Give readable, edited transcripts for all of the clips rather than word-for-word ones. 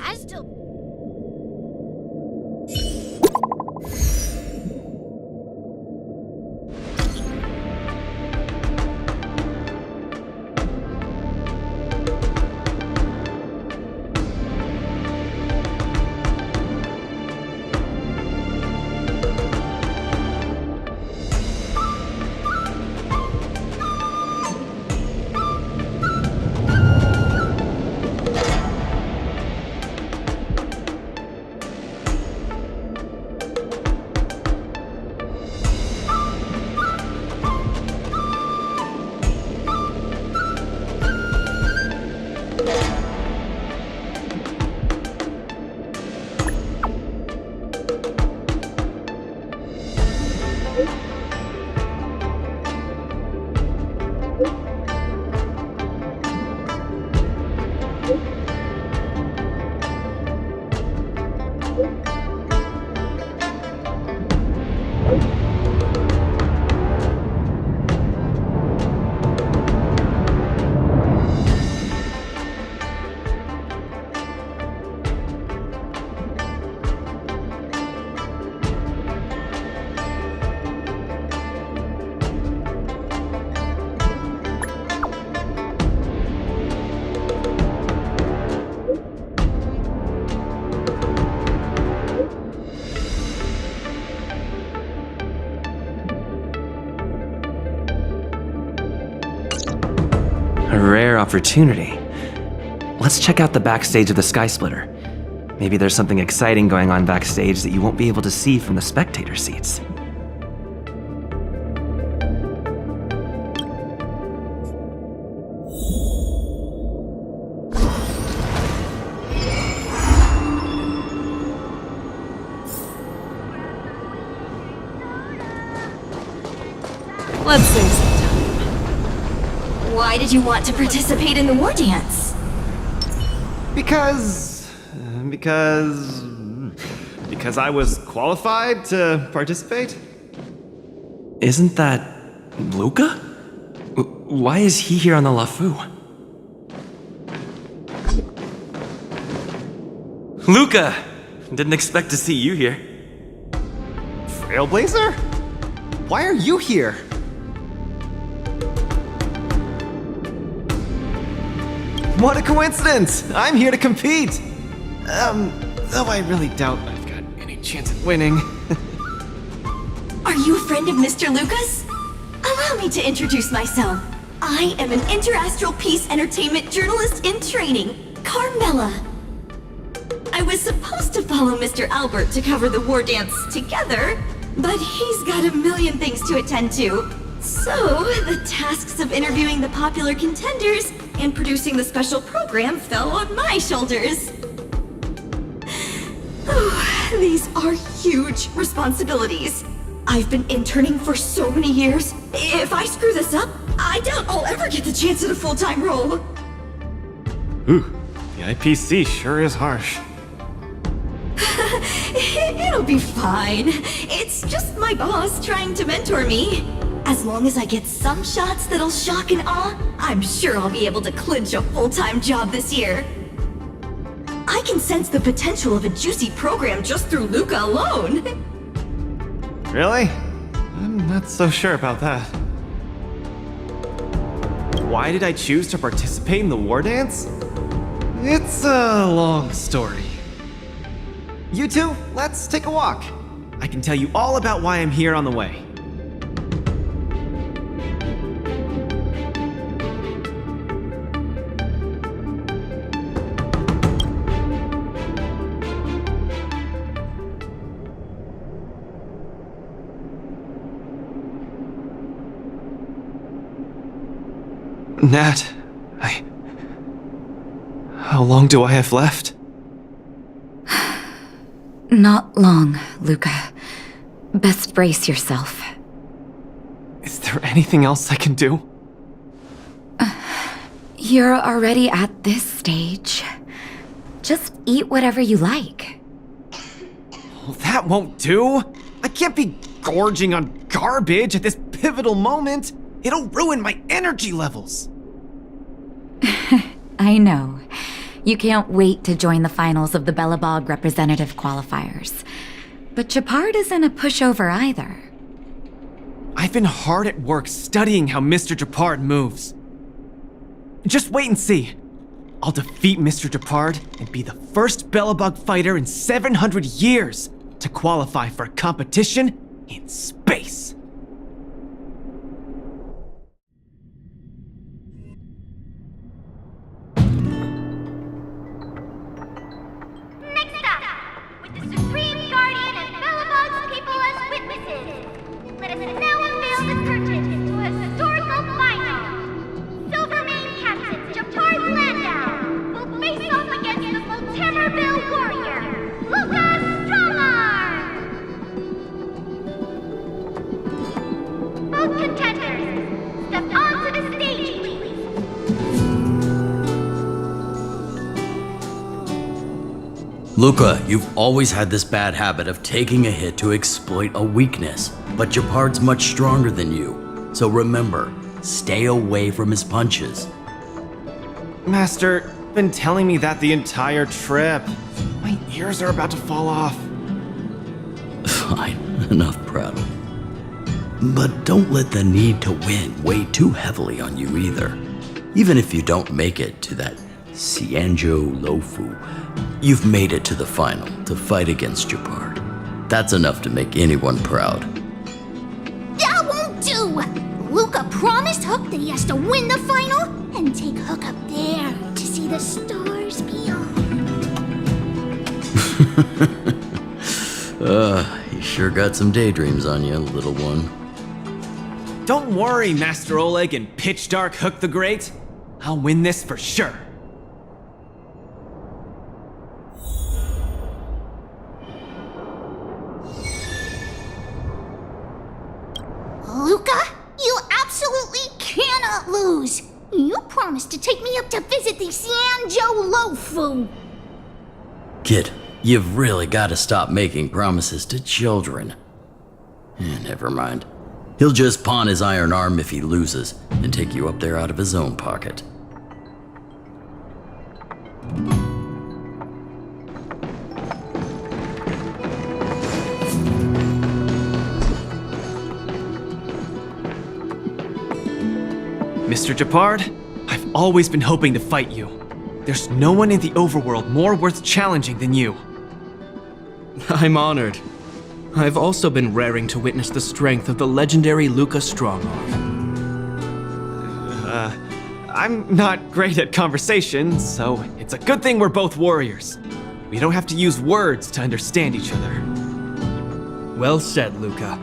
I still... A rare opportunity. Let's check out the backstage of the Sky Splitter. Maybe there's something exciting going on backstage that you won't be able to see from the spectator seats. Let's save some time. Why did you want to participate in the war dance? Because I was qualified to participate? Isn't that Luca? Why is he here on the LeFou? Luca! Didn't expect to see you here. Trailblazer? Why are you here? What a coincidence! I'm here to compete! Though I really doubt I've got any chance at winning. Are you a friend of Mr. Lucas? Allow me to introduce myself. I am an interastral peace entertainment journalist in training, Carmela. I was supposed to follow Mr. Albert to cover the war dance together, but he's got a million things to attend to. So, the tasks of interviewing the popular contenders and producing the special program fell on my shoulders. These are huge responsibilities. I've been interning for so many years. If I screw this up, I doubt I'll ever get the chance at a full-time role. Ooh, the IPC sure is harsh. It'll be fine. It's just my boss trying to mentor me. As long as I get some shots that'll shock and awe, I'm sure I'll be able to clinch a full-time job this year. I can sense the potential of a juicy program just through Luca alone. Really? I'm not so sure about that. Why did I choose to participate in the war dance? It's a long story. You two, let's take a walk. I can tell you all about why I'm here on the way. Nat, how long do I have left? Not long, Luca. Best brace yourself. Is there anything else I can do? You're already at this stage. Just eat whatever you like. Well, that won't do. I can't be gorging on garbage at this pivotal moment. It'll ruin my energy levels. I know. You can't wait to join the finals of the Bellabog representative qualifiers. But Japard isn't a pushover either. I've been hard at work studying how Mr. Japard moves. Just wait and see. I'll defeat Mr. Japard and be the first Bellabug fighter in 700 years to qualify for a competition in space. Next up, with the Supreme Guardian and Bellabug's people as witnesses, let us now unveil the curtain to a historical final. Silvermane Captain Japard Landau will face off against the Volterrorville warrior, Luca Strongarm! Both contenders, step onto the stage, please. Luca, you've always had this bad habit of taking a hit to exploit a weakness, but Japard's much stronger than you. So remember, stay away from his punches. Master, been telling me that the entire trip. My ears are about to fall off. Fine, enough prattle. But don't let the need to win weigh too heavily on you either. Even if you don't make it to that Xianzhou Lofu, you've made it to the final to fight against Japard. That's enough to make anyone proud. That won't do! Luca promised Hook that he has to win the final and take Hook up there to see the stars beyond. You sure got some daydreams on you, little one. Don't worry, Master Oleg and Pitch Dark Hook the Great. I'll win this for sure. Luca, you absolutely cannot lose! You promised to take me up to visit the Xianzhou Lofu! Kid, you've really got to stop making promises to children. Never mind. He'll just pawn his iron arm if he loses and take you up there out of his own pocket. Mr. Japard, I've always been hoping to fight you. There's no one in the overworld more worth challenging than you. I'm honored. I've also been raring to witness the strength of the legendary Luca Strongarm. I'm not great at conversation, so it's a good thing we're both warriors. We don't have to use words to understand each other. Well said, Luca.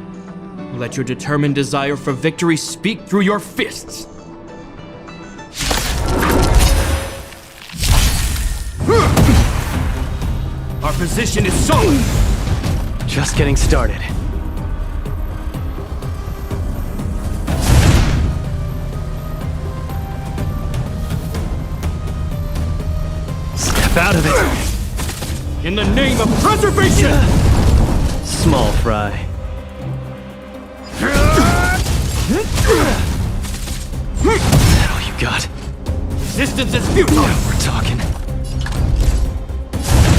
Let your determined desire for victory speak through your fists. Our position is solid. Just getting started. Step out of it. In the name of preservation! Small fry. Is that all you got? Resistance is futile! Now we're talking.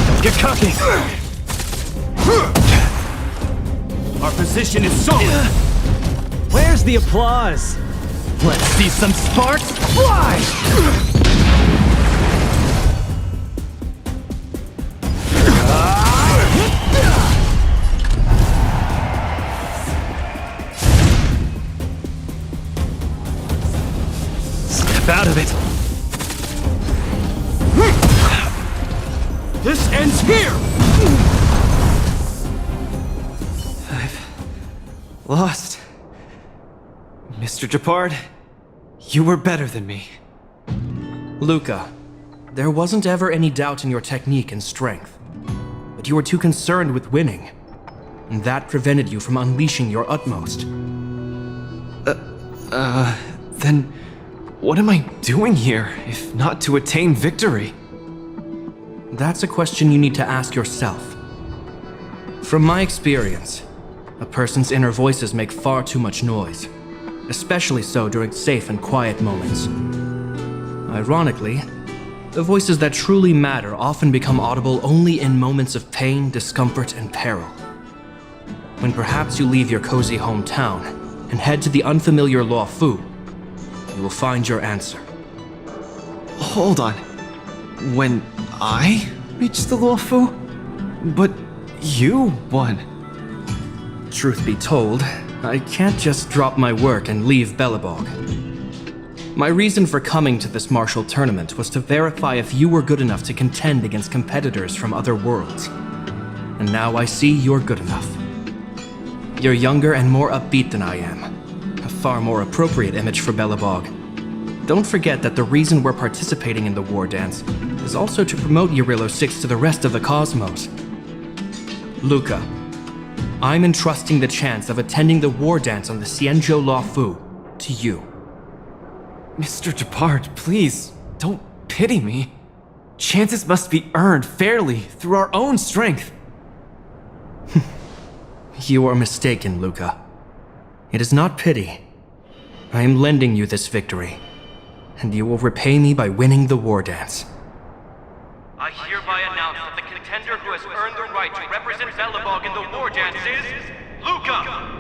Don't get cocky. Our position is solid. Where's the applause? Let's see some sparks fly! Step out of it. This ends here! Lost. Mr. Japard, you were better than me. Luca, there wasn't ever any doubt in your technique and strength. But you were too concerned with winning. And that prevented you from unleashing your utmost. Then what am I doing here, if not to attain victory? That's a question you need to ask yourself. From my experience, a person's inner voices make far too much noise, especially so during safe and quiet moments. Ironically, The voices that truly matter often become audible only in moments of pain, discomfort, and peril. When perhaps you leave your cozy hometown and head to the unfamiliar Luofu, you will find your answer. Hold on. When I reached the Luofu? But you won. Truth be told, I can't just drop my work and leave Belobog. My reason for coming to this martial tournament was to verify if you were good enough to contend against competitors from other worlds. And now I see you're good enough. You're younger and more upbeat than I am. A far more appropriate image for Belobog. Don't forget that the reason we're participating in the war dance is also to promote Eurillo 6 to the rest of the cosmos. Luca, I'm entrusting the chance of attending the war dance on the Xianzhou Luofu to you. Mr. Gepard, please, don't pity me. Chances must be earned fairly through our own strength. You are mistaken, Luca. It is not pity. I am lending you this victory, and you will repay me by winning the war dance. I hereby announce that the contender who has earned the right to represent Belobog in the war dance is Luca!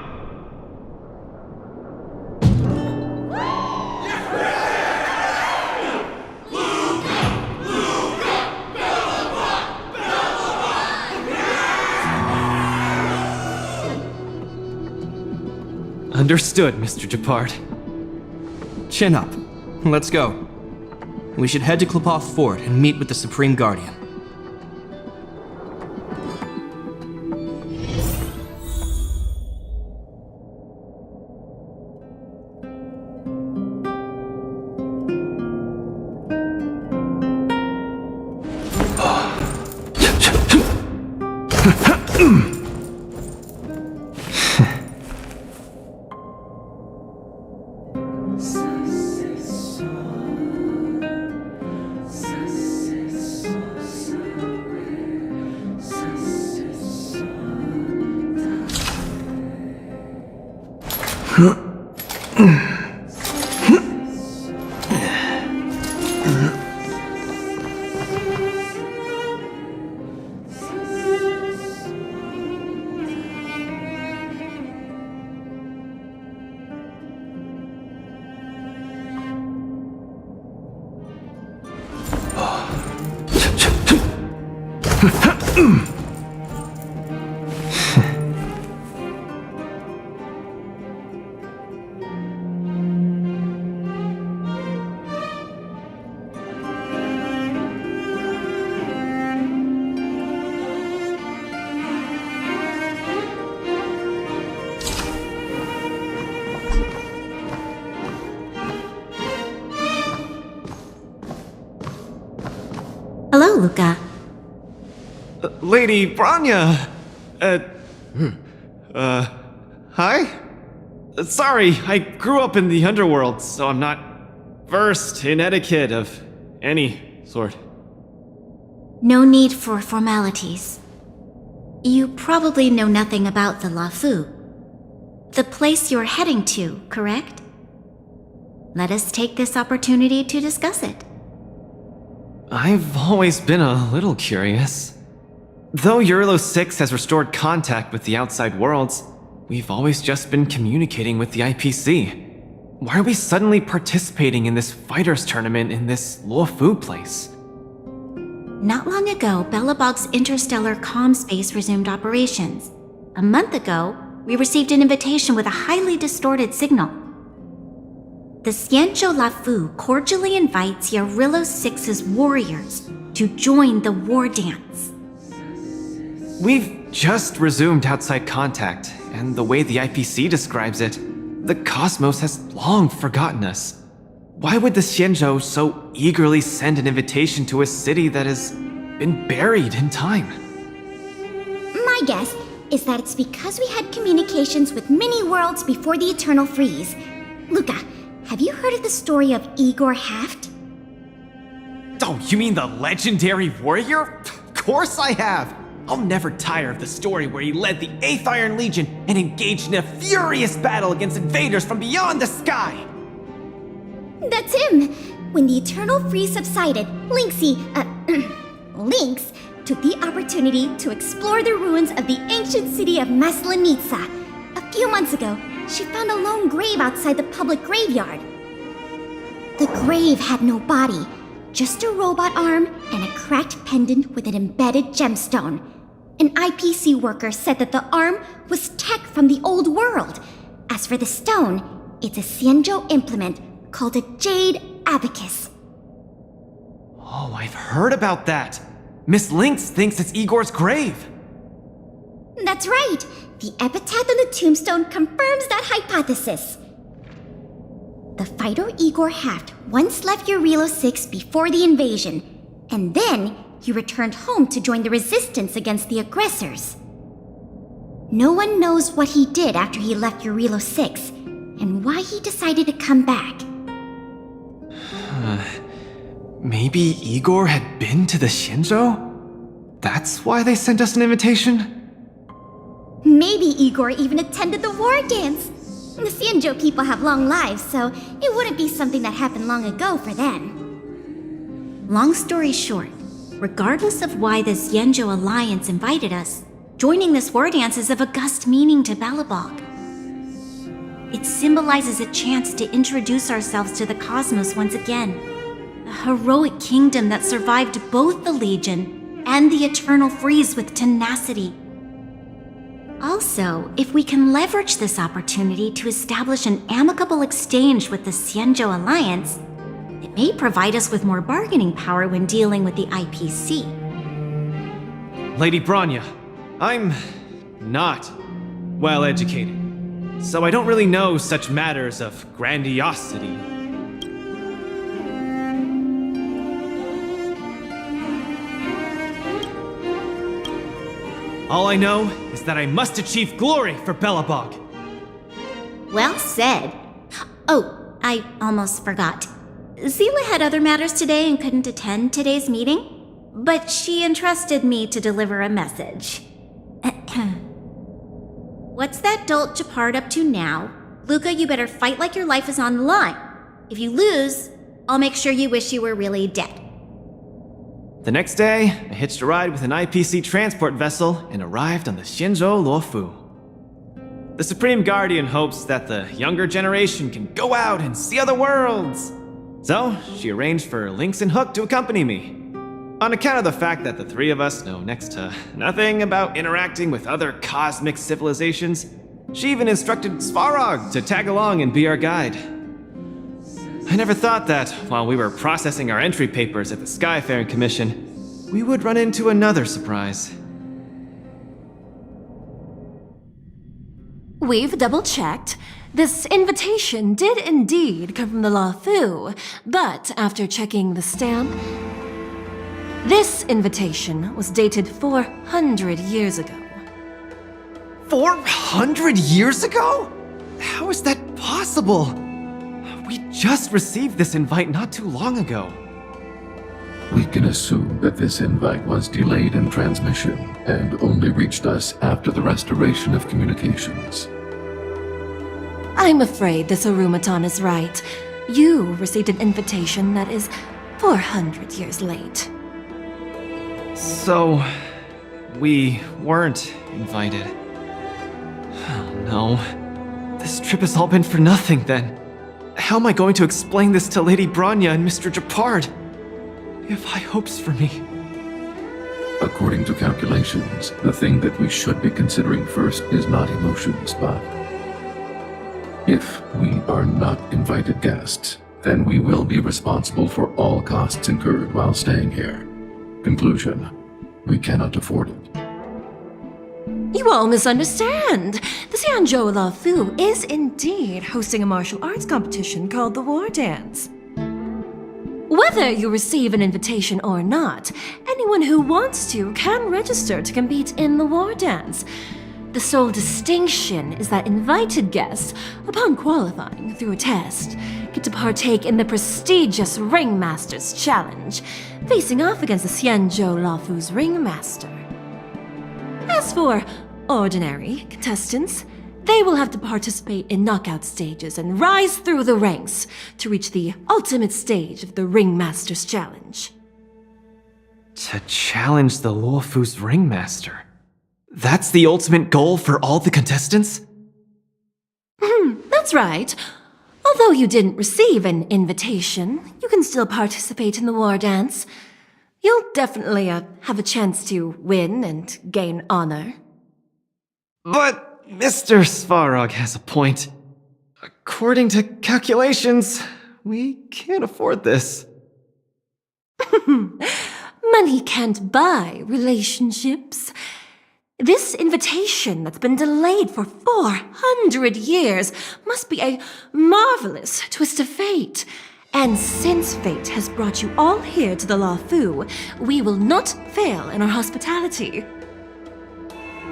Understood, Mr. Gepard. Chin up. Let's go. We should head to Klopov Fort and meet with the Supreme Guardian. Hello, Luca. Lady Branya! Hi? Sorry, I grew up in the underworld, so I'm not versed in etiquette of any sort. No need for formalities. You probably know nothing about the Luofu. The place you're heading to, correct? Let us take this opportunity to discuss it. I've always been a little curious. Though Eurillo 6 has restored contact with the outside worlds, we've always just been communicating with the IPC. Why are we suddenly participating in this fighters tournament in this Luofu place? Not long ago, Belobog's interstellar comm space resumed operations. A month ago, we received an invitation with a highly distorted signal. The Xianzhou Luofu cordially invites Eurillo 6's warriors to join the war dance. We've just resumed outside contact, and the way the IPC describes it, the cosmos has long forgotten us. Why would the Xianzhou so eagerly send an invitation to a city that has been buried in time? My guess is that it's because we had communications with many worlds before the Eternal Freeze. Luca, have you heard of the story of Igor Haft? Oh, you mean the legendary warrior? Of course I have! I'll never tire of the story where he led the 8th Iron Legion and engaged in a furious battle against invaders from beyond the sky! That's him! When the eternal freeze subsided, Lynx took the opportunity to explore the ruins of the ancient city of Maslenitsa. A few months ago, she found a lone grave outside the public graveyard. The grave had no body, just a robot arm and a cracked pendant with an embedded gemstone. An IPC worker said that the arm was tech from the old world. As for the stone, it's a Xianzhou implement called a Jade Abacus. Oh, I've heard about that. Miss Lynx thinks it's Igor's grave. That's right. The epitaph on the tombstone confirms that hypothesis. The fighter Igor Haft once left Urilo 6 before the invasion, and then he returned home to join the resistance against the aggressors. No one knows what he did after he left Urilo 6, and why he decided to come back. Maybe Igor had been to the Xianzhou? That's why they sent us an invitation? Maybe Igor even attended the war dance. The Xianzhou people have long lives, so it wouldn't be something that happened long ago for them. Long story short, regardless of why the Xianzhou Alliance invited us, joining this war dance is of august meaning to Belobog. It symbolizes a chance to introduce ourselves to the cosmos once again. A heroic kingdom that survived both the Legion and the Eternal Freeze with tenacity. Also, if we can leverage this opportunity to establish an amicable exchange with the Xianzhou Alliance, it may provide us with more bargaining power when dealing with the IPC. Lady Bronya, I'm not well educated, so I don't really know such matters of grandiosity. All I know is that I must achieve glory for Belobog. Well said. Oh, I almost forgot. Zila had other matters today and couldn't attend today's meeting, but she entrusted me to deliver a message. What's that dolt Japard up to now? Luca, you better fight like your life is on the line. If you lose, I'll make sure you wish you were really dead. The next day, I hitched a ride with an IPC transport vessel and arrived on the Xianzhou Luofu. The Supreme Guardian hopes that the younger generation can go out and see other worlds. So, she arranged for Lynx and Hook to accompany me. On account of the fact that the three of us know next to nothing about interacting with other cosmic civilizations, she even instructed Svarog to tag along and be our guide. I never thought that, while we were processing our entry papers at the Skyfaring Commission, we would run into another surprise. We've double-checked. This invitation did indeed come from the Luofu, but after checking the stamp, this invitation was dated 400 years ago. 400 years ago? How is that possible? We just received this invite not too long ago. We can assume that this invite was delayed in transmission and only reached us after the restoration of communications. I'm afraid this Arumaton is right. You received an invitation that is 400 years late. So, we weren't invited. Oh no. This trip has all been for nothing then. How am I going to explain this to Lady Bronya and Mr. Japard? They have high hopes for me. According to calculations, the thing that we should be considering first is not emotions, but if we are not invited guests, then we will be responsible for all costs incurred while staying here. Conclusion, we cannot afford it. You all misunderstand. The Xianzhou Luofu is indeed hosting a martial arts competition called the War Dance. Whether you receive an invitation or not, anyone who wants to can register to compete in the War Dance. The sole distinction is that invited guests, upon qualifying through a test, get to partake in the prestigious Ringmaster's Challenge, facing off against the Xianzhou Luofu's Ringmaster. As for ordinary contestants, they will have to participate in knockout stages and rise through the ranks to reach the ultimate stage of the Ringmaster's Challenge. To challenge the Luofu's Ringmaster. That's the ultimate goal for all the contestants? That's right. Although you didn't receive an invitation, you can still participate in the war dance. You'll definitely have a chance to win and gain honor. But Mr. Svarog has a point. According to calculations, we can't afford this. Money can't buy relationships. This invitation that's been delayed for 400 years must be a marvelous twist of fate. And since fate has brought you all here to the Luofu, we will not fail in our hospitality.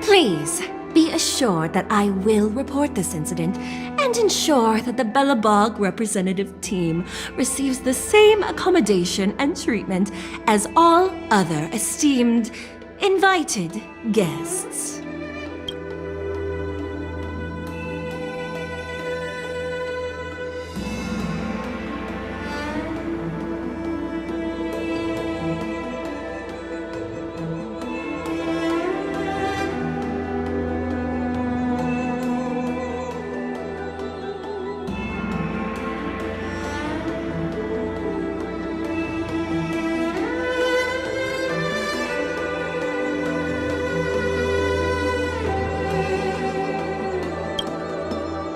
Please be assured that I will report this incident and ensure that the Belobog representative team receives the same accommodation and treatment as all other esteemed, invited guests.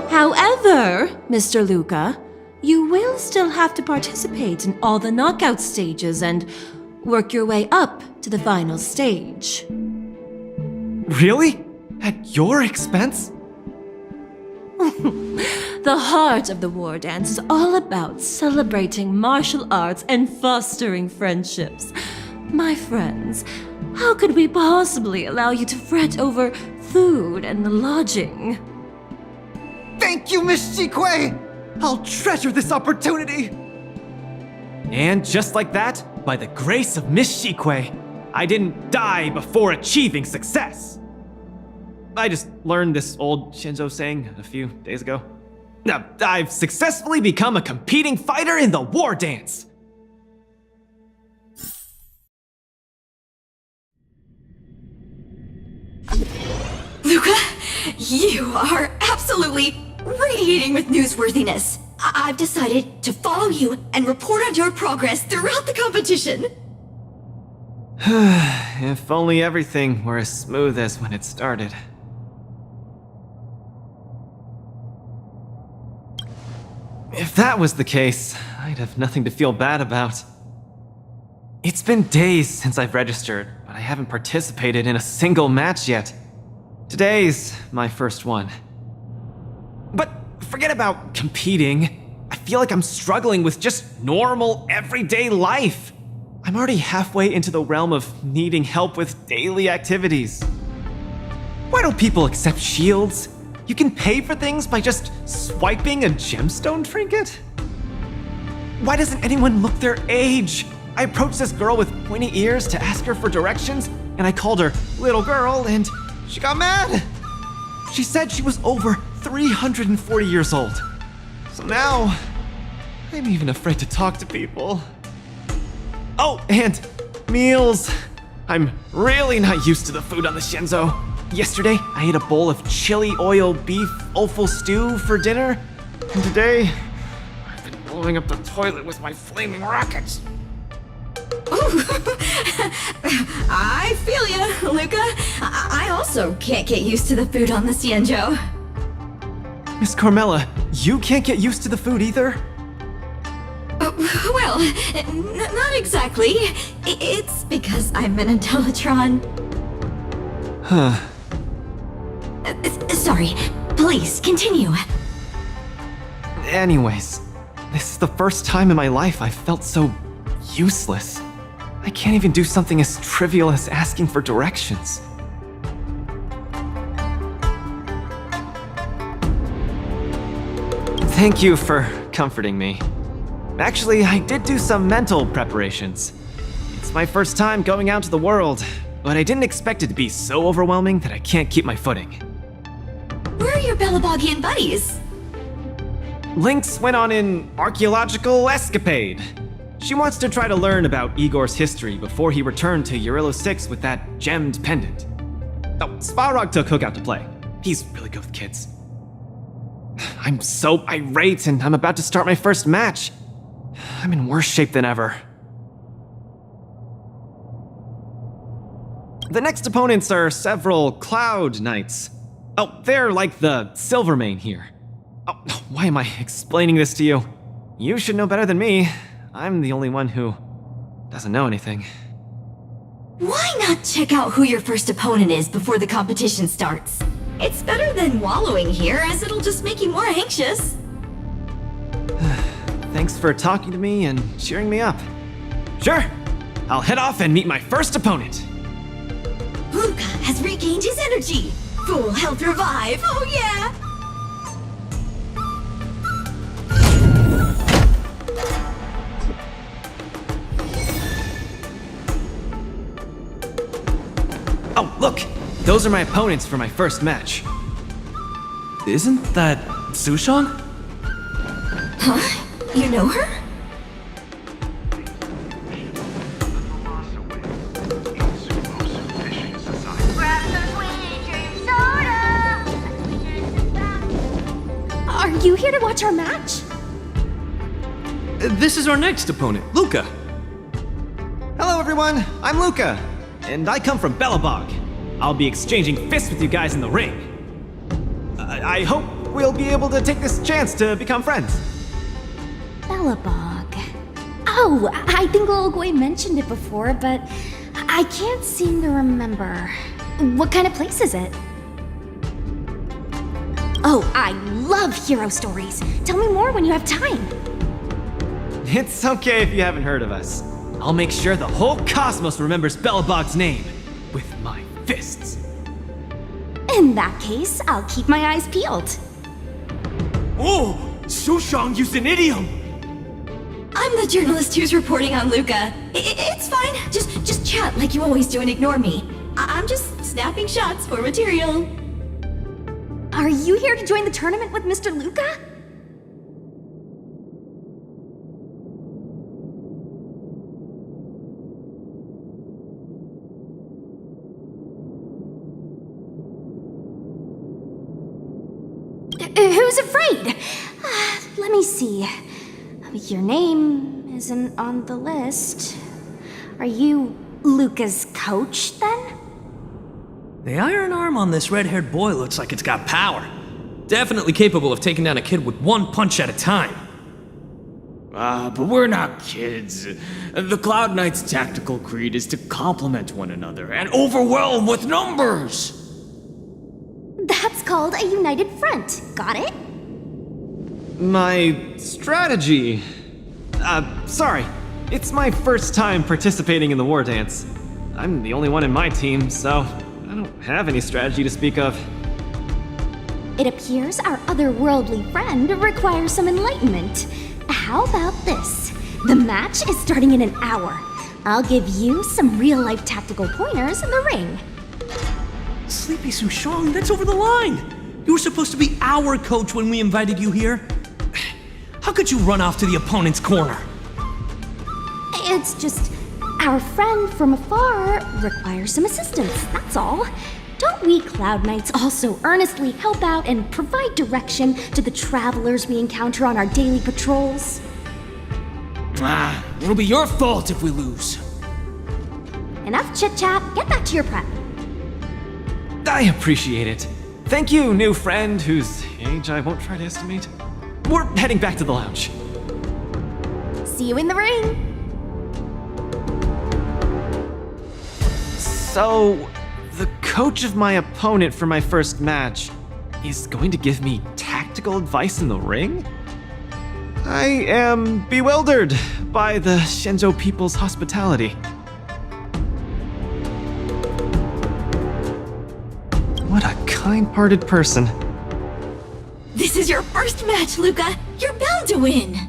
However, Mr. Luca, you will still have to participate in all the knockout stages and work your way up to the final stage. Really? At your expense? The heart of the war dance is all about celebrating martial arts and fostering friendships. My friends, how could we possibly allow you to fret over food and lodging? Thank you, Miss Shikue! I'll treasure this opportunity! And just like that, by the grace of Miss Shikue, I didn't die before achieving success! I just learned this old Shinzo saying a few days ago. I've successfully become a competing fighter in the war dance! Luca, you are absolutely radiating with newsworthiness. I've decided to follow you and report on your progress throughout the competition. If only everything were as smooth as when it started. If that was the case, I'd have nothing to feel bad about. It's been days since I've registered, but I haven't participated in a single match yet. Today's my first one. But forget about competing. I feel like I'm struggling with just normal, everyday life. I'm already halfway into the realm of needing help with daily activities. Why don't people accept shields? You can pay for things by just swiping a gemstone trinket? Why doesn't anyone look their age? I approached this girl with pointy ears to ask her for directions, and I called her little girl, and she got mad. She said she was over 340 years old. So now, I'm even afraid to talk to people. Oh, and meals. I'm really not used to the food on the Shinzo. Yesterday, I ate a bowl of chili oil beef offal stew for dinner. And today, I've been blowing up the toilet with my flaming rockets. Ooh. I feel ya, Luca. I also can't get used to the food on the Xianzhou. Miss Carmela, you can't get used to the food either? Well, not exactly. It's because I'm an Intellatron. Huh. Sorry. Please, continue. Anyways, this is the first time in my life I've felt so useless. I can't even do something as trivial as asking for directions. Thank you for comforting me. Actually, I did do some mental preparations. It's my first time going out to the world, but I didn't expect it to be so overwhelming that I can't keep my footing. Where are your Belabogian buddies? Lynx went on an archaeological escapade. She wants to try to learn about Igor's history before he returned to Urilo 6 with that gemmed pendant. Oh, Svarog took Hook out to play. He's really good with kids. I'm so irate and I'm about to start my first match. I'm in worse shape than ever. The next opponents are several Cloud Knights. Oh, they're like the Silvermane here. Oh, why am I explaining this to you? You should know better than me. I'm the only one who doesn't know anything. Why not check out who your first opponent is before the competition starts? It's better than wallowing here, as it'll just make you more anxious. Thanks for talking to me and cheering me up. Sure, I'll head off and meet my first opponent. Luca has regained his energy. Full health revive, oh yeah! Oh, look! Those are my opponents for my first match. Isn't that Sushong? Huh? You know her? Grab some sweet drink soda. Are you here to watch our match? This is our next opponent, Luca. Hello everyone, I'm Luca, and I come from Belobog. I'll be exchanging fists with you guys in the ring. I hope we'll be able to take this chance to become friends. Belobog. Oh, I think Little Goy mentioned it before, but I can't seem to remember. What kind of place is it? Oh, I love hero stories. Tell me more when you have time. It's okay if you haven't heard of us. I'll make sure the whole cosmos remembers Belobog's name with my fists. In that case, I'll keep my eyes peeled. Oh, Sushong used an idiom. I'm the journalist who's reporting on Luca. It's fine. Just chat like you always do and ignore me. I'm just snapping shots for material. Are you here to join the tournament with Mr. Luca? Who's afraid? Let me see. Your name isn't on the list. Are you Luca's coach, then? The iron arm on this red-haired boy looks like it's got power. Definitely capable of taking down a kid with one punch at a time. But we're not kids. The Cloud Knight's tactical creed is to complement one another and overwhelm with numbers! That's called a united front. Got it? My strategy. Sorry. It's my first time participating in the war dance. I'm the only one in my team, so I don't have any strategy to speak of. It appears our otherworldly friend requires some enlightenment. How about this? The match is starting in an hour. I'll give you some real-life tactical pointers in the ring. Sleepy Sushong, that's over the line! You were supposed to be our coach when we invited you here. How could you run off to the opponent's corner? It's just, our friend from afar requires some assistance, that's all. Don't we Cloud Knights also earnestly help out and provide direction to the travelers we encounter on our daily patrols? It'll be your fault if we lose. Enough chit-chat, get back to your prep. I appreciate it. Thank you, new friend whose age I won't try to estimate. We're heading back to the lounge. See you in the ring! So, the coach of my opponent for my first match is going to give me tactical advice in the ring? I am bewildered by the Shenzhou people's hospitality. What a kind-hearted person. This is your first match, Luca. You're bound to win.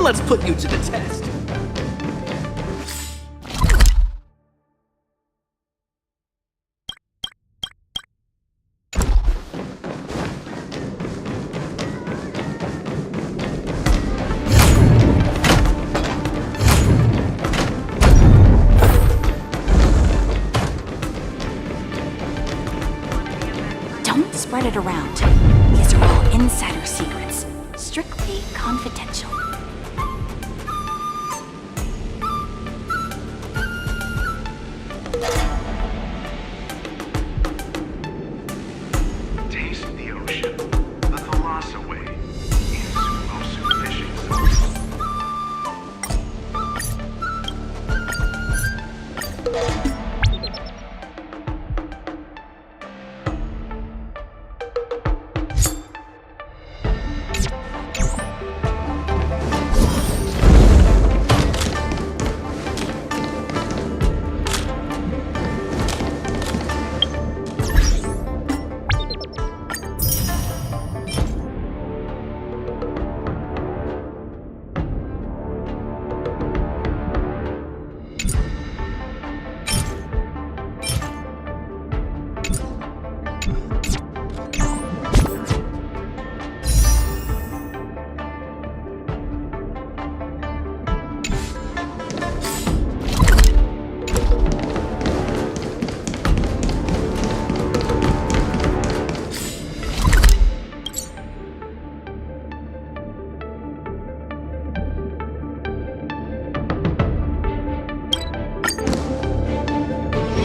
Let's put you to the test. Don't spread it around. These are all insider secrets. Strictly confidential. Taste the ocean. The Thalassa way is Osu fishing zone.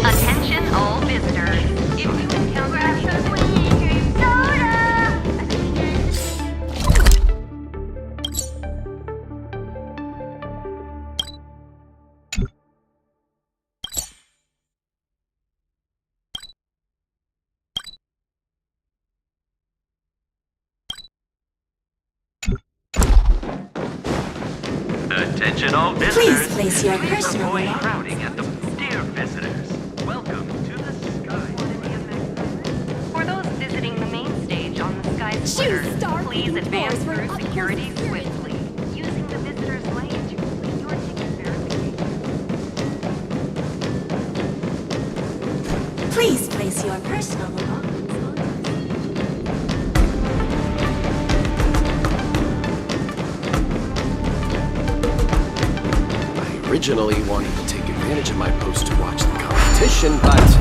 Attention all visitors. If you encounter Attention all visitors. Please place your Please personal avoid belongings. crowding at the dear visitors. Welcome to the sky. For those visiting the main stage on the Sky Splitter, please advance through security swiftly, using the visitor's lane to complete your ticket verification. Please place your personal belongings. I originally wanted to take advantage of my post to watch the competition, but...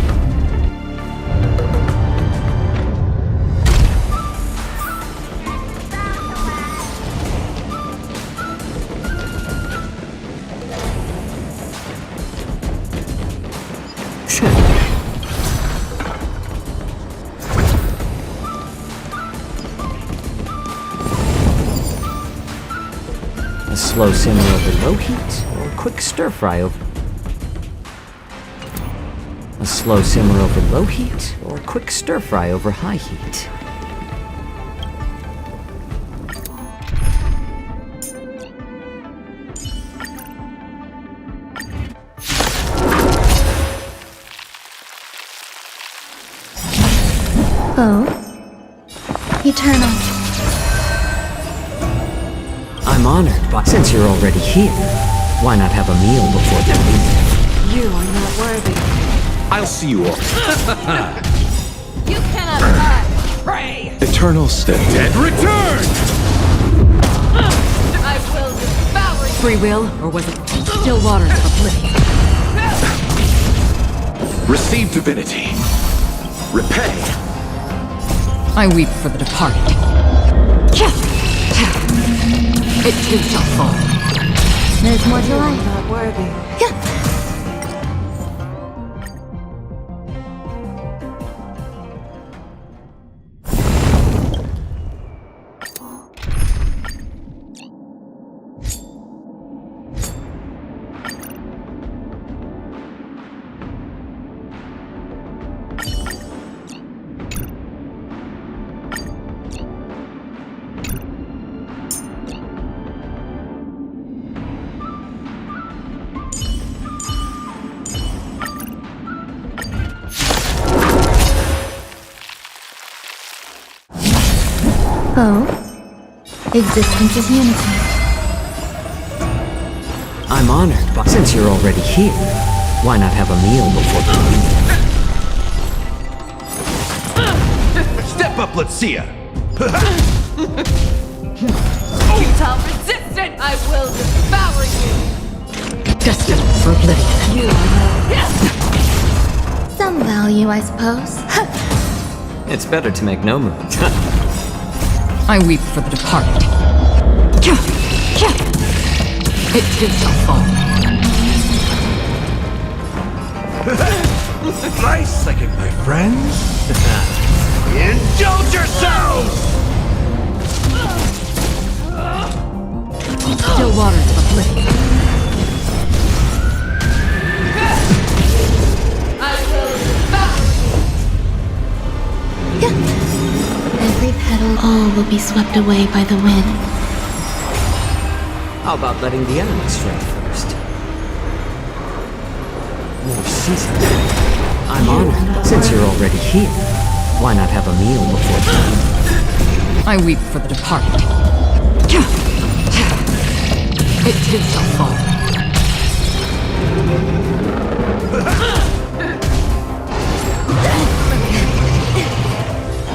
A slow simmer over low heat, or a quick stir fry over... A slow simmer over low heat, or a quick stir fry over high heat. Oh? Eternal. I'm honored, but since you're already here, why not have a meal before the meal? You are not worthy. I'll see you all. You cannot die. Pray. Eternals, the dead return! I will devour you. Free will, or was it still waters of oblivion? Receive divinity. Repay. I weep for the departed. It too shall fall. There's more to life. Not worthy. Oh? Existence is unity. I'm honored, but since you're already here, why not have a meal before you leave? Step up, let's see ya! Futile resistance! I will devour you! Destined for oblivion. Some value, I suppose. It's better to make no move. I weep for the departed. It too shall fall. Nice second, my friends. Indulge yourselves! Still waters of oblivion. I will devour Every petal, all will be swept away by the wind. How about letting the enemy strike first? More seasoned. I'm honored, but since you're already here, why not have a meal before you leave? I weep for the departed. It too shall fall.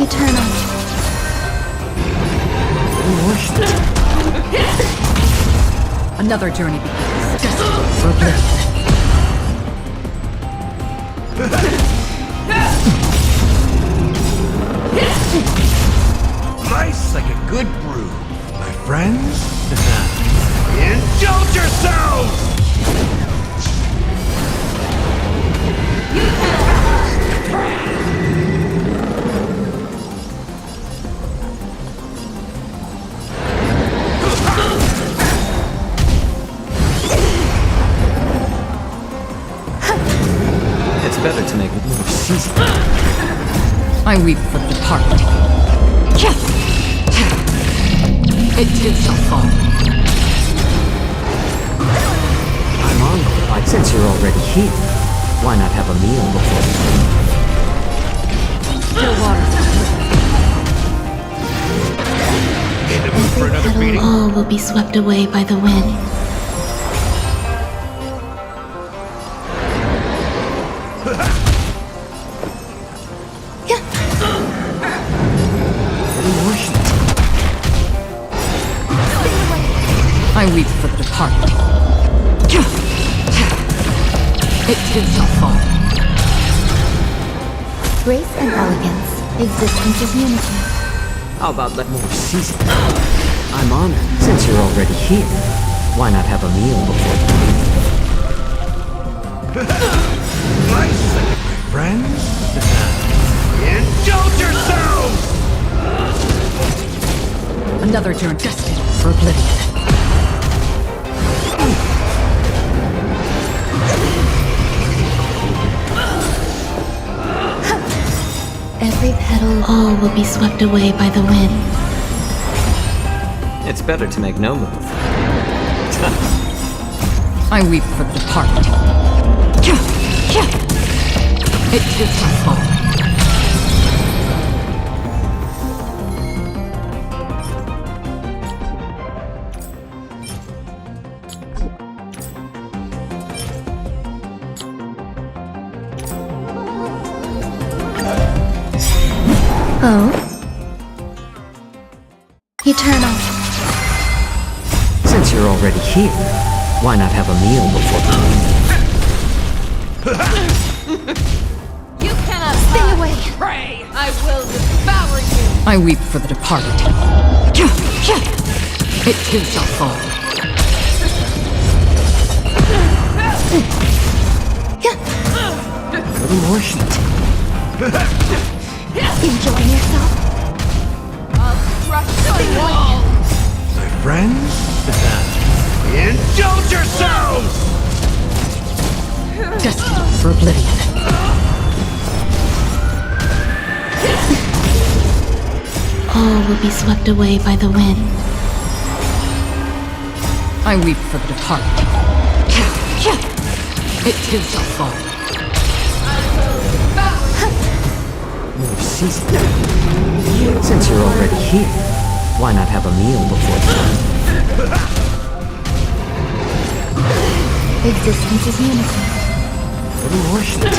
Eternal. Another journey begins. Destined for oblivion. Nice like a good brew, my friends. Indulge yourselves! It's better to make it more seasoned. I weep for the departed. It too shall fall. I'm honored, but since you're already here, why not have a meal before you leave? Still waters of oblivion. For another beating? All will be swept away by the wind. I weep for the departed. It too shall fall. Grace and elegance. Existence is unity. How about let more seasoned? I'm honored, since you're already here, why not have a meal before you leave? Nice second, my friends. Indulge yourselves! Another journey destined for oblivion. Every petal, all will be swept away by the wind. It's better to make no move. I weep for the departed. It too shall fall. Oh? Eternal. Since you're already here, why not have a meal before you leave? You cannot Stay away! pray! I will devour you! I weep for the departed. It too shall fall. A little more heat. Enjoying yourself? I'll crush your wall! My friends? Indulge yourselves! Destined for oblivion. All will be swept away by the wind. I weep for the departed. It too shall fall. More seasoned. Since you're already here, why not have a meal before you leave? Existence is unity. Little more shit.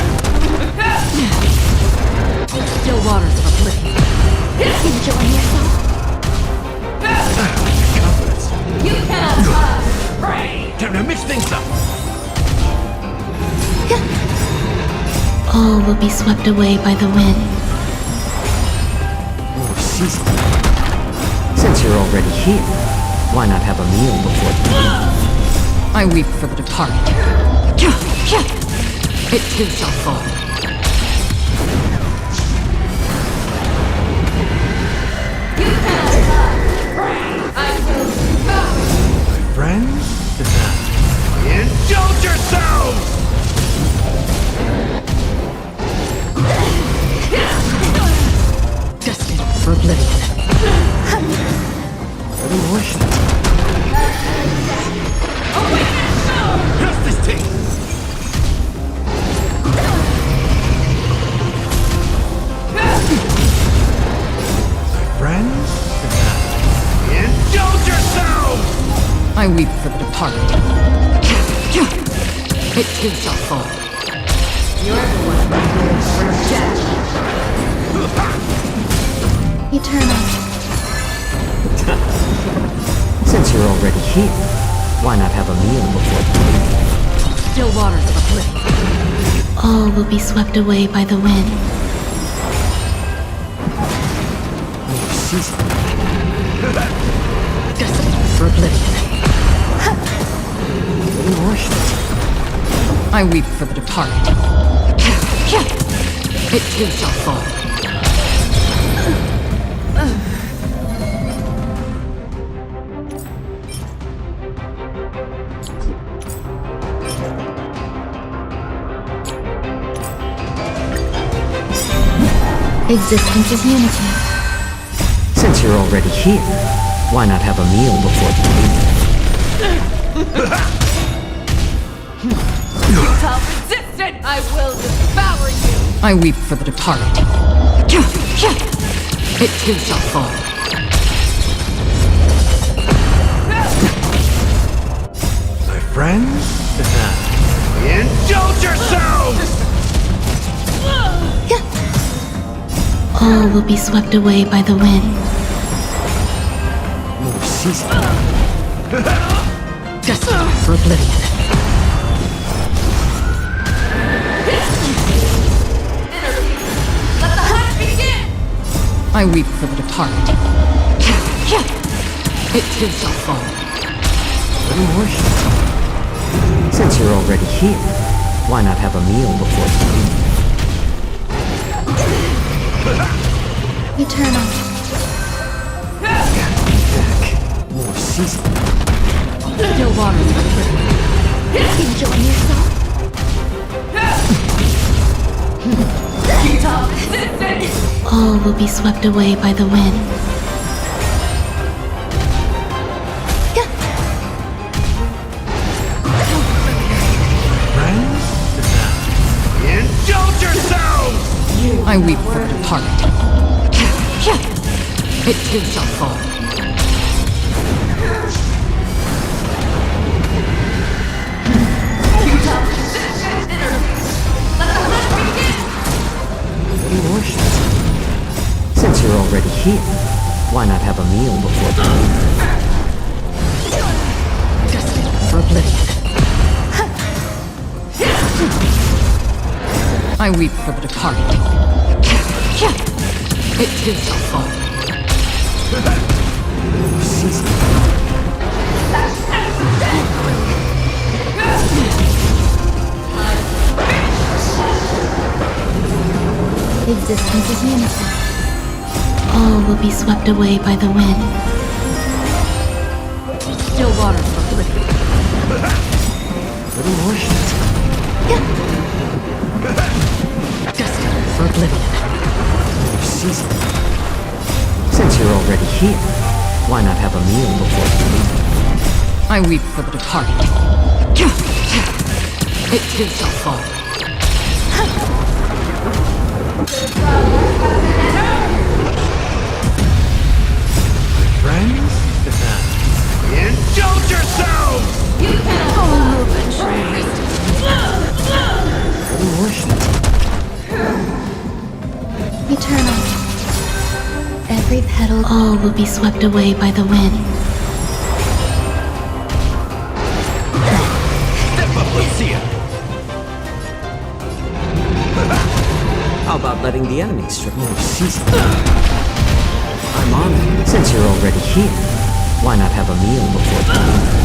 Still waters of oblivion. Enjoying yourself? You cannot pray! Time to mix things up. All will be swept away by the wind. Oh, season. Since you're already here, why not have a meal before you leave? I weep for the departed. It too shall fall. You cannot pray! I will devour you! Friends? Indulge yourselves! Destined for oblivion. Little more shit. Pass this thing! Friends? Indulge yourselves! I weep for the departed. It too shall fall. You're the one who lives for death. Eternal. Since you're already here, why not have a meal before you leave? Still waters of oblivion. All will be swept away by the wind. Oh, season. Destined for oblivion. Little more shit. I weep for the departed. It too shall fall. Existence is unity. Since you're already here, why not have a meal before you leave? Futile resistance! I will devour you! I weep for the departed. It too shall fall. My friends? Indulge yourselves! All will be swept away by the wind. Oh, season. Destined for oblivion. Let the hunt begin! I weep for the departed. It too shall fall. Little more shit. Since you're already here, why not have a meal before you leave? Eternal. More season. Still waters of oblivion. Enjoying yourself? Futile resistance! All will be swept away by the wind. Indulge yourselves! I weep for the departed. It too shall fall. Futile resistance! Let the hunt begin! Little more shit. Since you're already here, why not have a meal before you leave? Destined for oblivion. I weep for the departed. It too shall fall. Season. Existence is unity. All will be swept away by the wind. Still waters of oblivion. Little more shit. Destined for oblivion. Season. Since you're already here, why not have a meal before you leave? I weep for the departed. It too shall fall. Friends? Indulge yourselves! You cannot move and tree. all will be swept away by the wind. Step up, let's see it! How about letting the enemy strip more season? I'm honored. Since you're already here, why not have a meal before you leave?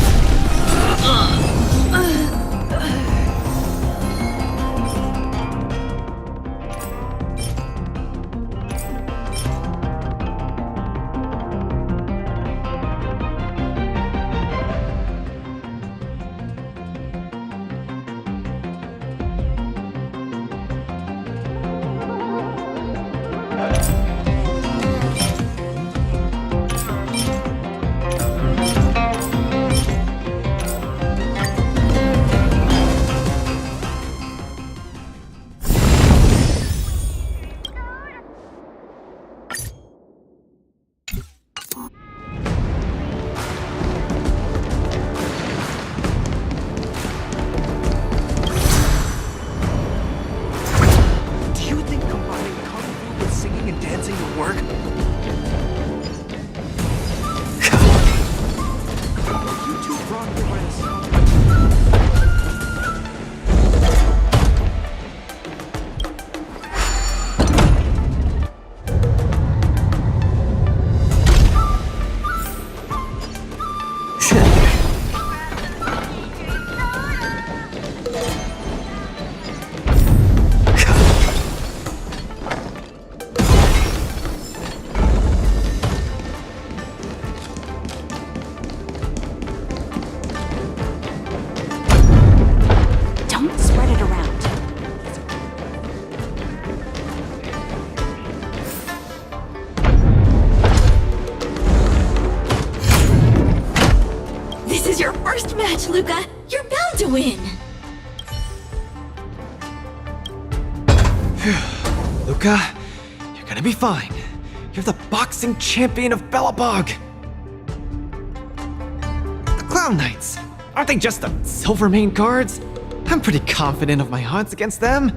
Luca, you're bound to win! Luca, you're gonna be fine. You're the boxing champion of Belobog! The Clown Knights! Aren't they just the Silvermane guards? I'm pretty confident of my odds against them.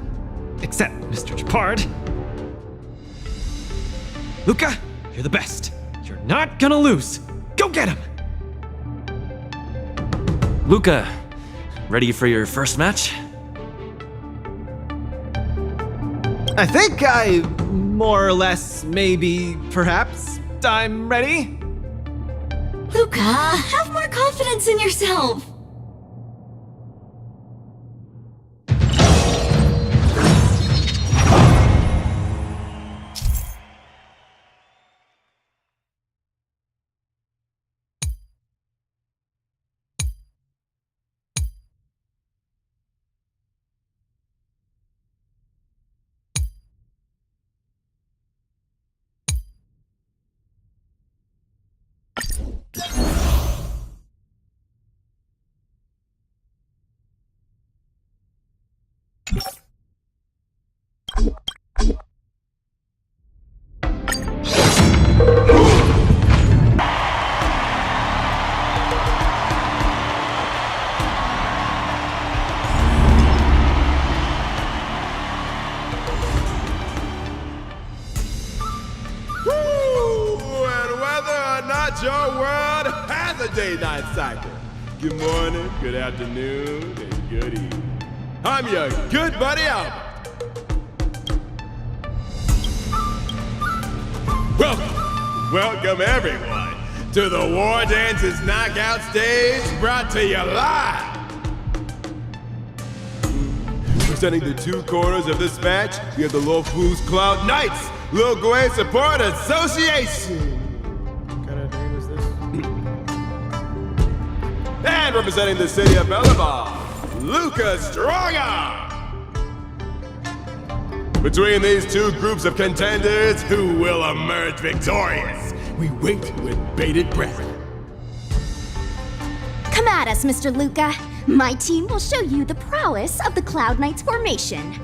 Except Mr. Japard. Luca, you're the best. You're not gonna lose. Go get him! Luca, ready for your first match? I think more or less, maybe, perhaps, I'm ready. Luca, have more confidence in yourself! Your world has a day-night cycle. Good morning, good afternoon, and good evening. I'm your good buddy Albert. Welcome everyone to the War Dances Knockout Stage, brought to you live. Presenting the two corners of this match, we have the Lofus Cloud Knights, Lil Gwei Support Association. And representing the city of Belobog, Luca Strongarm. Between these two groups of contenders, who will emerge victorious? We wait with bated breath. Come at us, Mr. Luca. My team will show you the prowess of the Cloud Knights formation.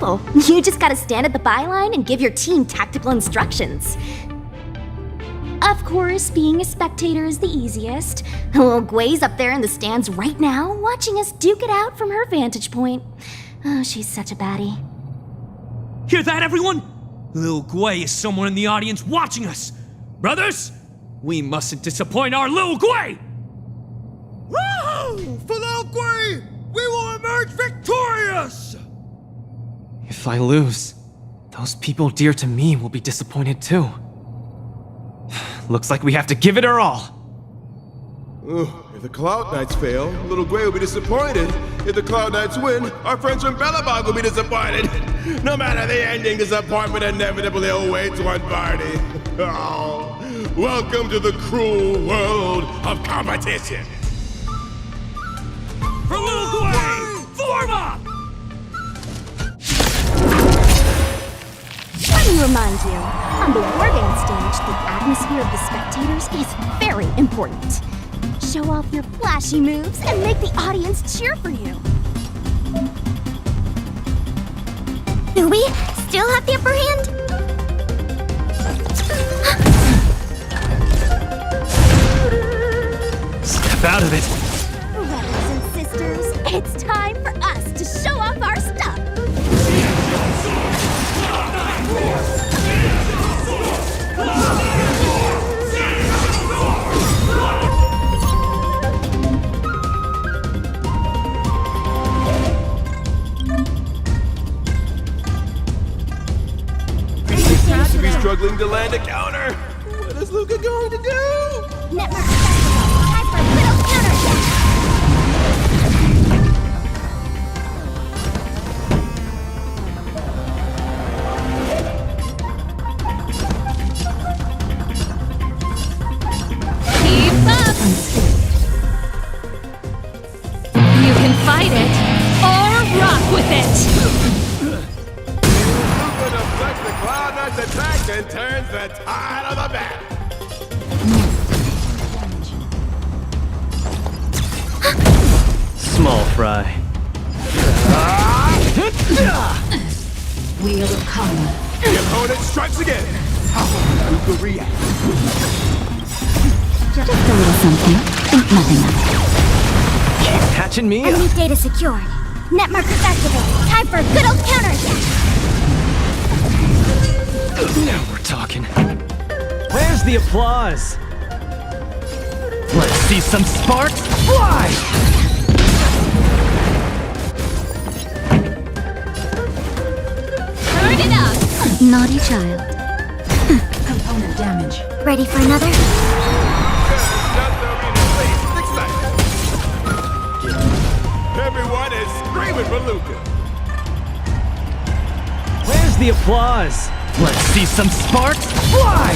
simple. You just gotta stand at the byline and give your team tactical instructions. Of course, being a spectator is the easiest. Little Gwei's up there in the stands right now, watching us duke it out from her vantage point. Oh, she's such a baddie. Hear that, everyone? Lil Gwei is somewhere in the audience watching us. Brothers, we mustn't disappoint our Lil Gwei! Woohoo! For Lil Gwei, we will emerge victorious! If I lose, those people dear to me will be disappointed too. Looks like we have to give it our all. If the Cloud Knights fail, Little Gwei will be disappointed. If the Cloud Knights win, our friends from Belobog will be disappointed. No matter the ending, disappointment inevitably awaits one party. Oh, welcome to the cruel world of competition. For Lil Gwei, form up! Let me remind you, on the wardance stage, the atmosphere of the spectators is very important. Show off your flashy moves and make the audience cheer for you. Do we still have the upper hand? Step out of it. Brothers and sisters, it's time for us to show off our stuff. Struggling to land a counter. What is Luca going to do? Network festival. Time for little counterattack. Keep up! You can fight it, or rock with it! The Cloud Knights attack and turns the tide of the battle. Small fry. Wheel of karma. The opponent strikes again. How will Luca react? Just a little something. Think nothing of it. Keep catching me up. Enemy data secured. Net markers activated. Time for a good old counterattack. Now we're talking. Where's the applause? Let's see some sparks fly! Turn it up! Naughty child. Component damage. Ready for another? Everyone is screaming for Luca. Where's the applause? Let's see some sparks fly!